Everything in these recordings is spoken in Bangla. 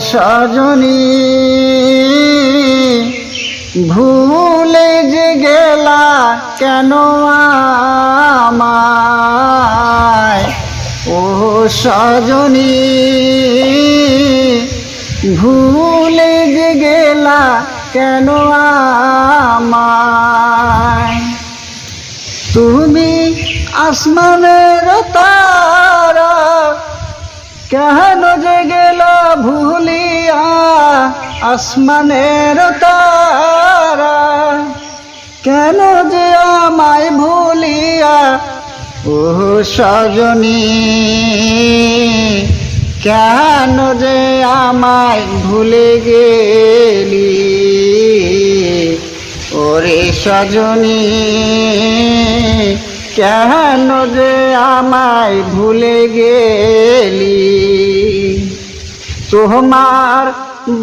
সজনী ভুলে যে গেলা কেন আমায়, ও সজনী ভুলে যে গেলা কেন আমায়। তুমি আসমানের তারা কেন যে গেলা ভুলিয়া, আসমানের তারা কেন যে আমায় ভুলিয়া, ও সজনী কেন যে আমায় ভুলে গেলি, ওরে সজনী কেন যে আমায় ভুলে গেলি। তোমার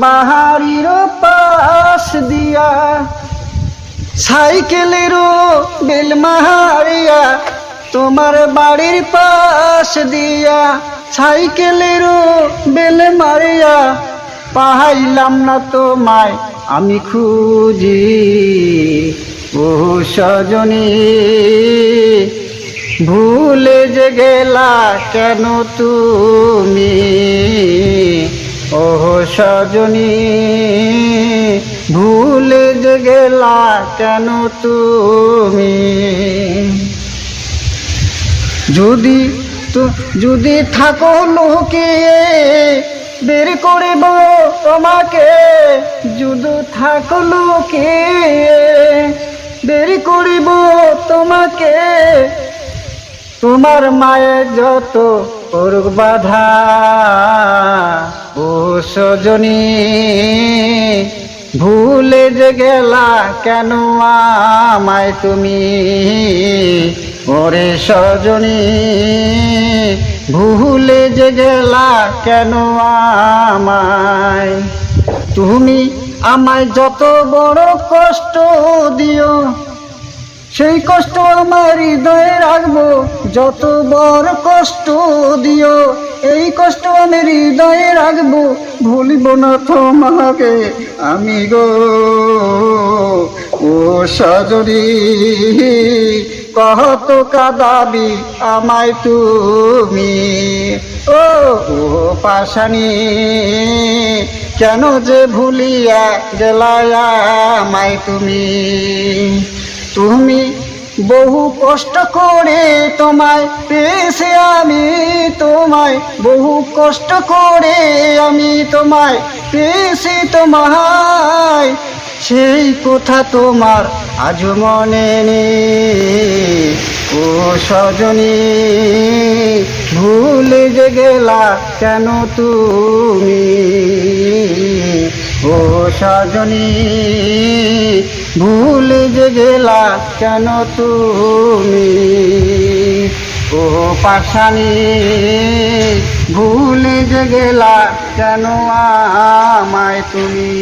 বাহারির পাশ দিয়া সাইকেলেরও বেল মারিয়া, তোমার বাড়ির পাশ দিয়া সাইকেলেরও বেল মারিয়া, পাইলাম না তোমায় আমি খুঁজি, ও সজনী ভুলে যে গেলা কেন তুমি, ও সজনী ভুলে যে গেলা কেন তুমি। যদি থাকো লুকিয়ে বের করিব তোমাকে, যদি থাকো লুকিয়ে বের করিব তোমাকে, তোমার মায়ের যত করুক বাধা, ও সজনী ভুলে যে গেলা কেন আমায় তুমি, ওরে সজনী ভুলে যে গেলা কেন আমায়। তুমি আমায় যত বড় কষ্ট দিও, সেই কষ্ট আমার হৃদয়ে রাখবো, যত বড় কষ্ট দিও এই কষ্ট আমি হৃদয়ে রাখবো, ভুলিব না তোমাকে আমি গো, ও সজনী কত কাঁদাবি আমায় তুমি, ও পাশানি কেন যে ভুলিয়া গেলা আমায় তুমি। তুমি বহু কষ্ট করে তোমায় পেয়েছি আমি, তোমায় বহু কষ্ট করে আমি তোমায় পেয়েছি তোমায়, সেই কথা তোমার আজও মনে নেই, ও সজনী ভুলে যে গেলা কেন তুমি, ও সজনী ভুলে যে গেলা কেন তুমি, ও পাশানি ভুলে যে গেলা কেন আমায় তুমি।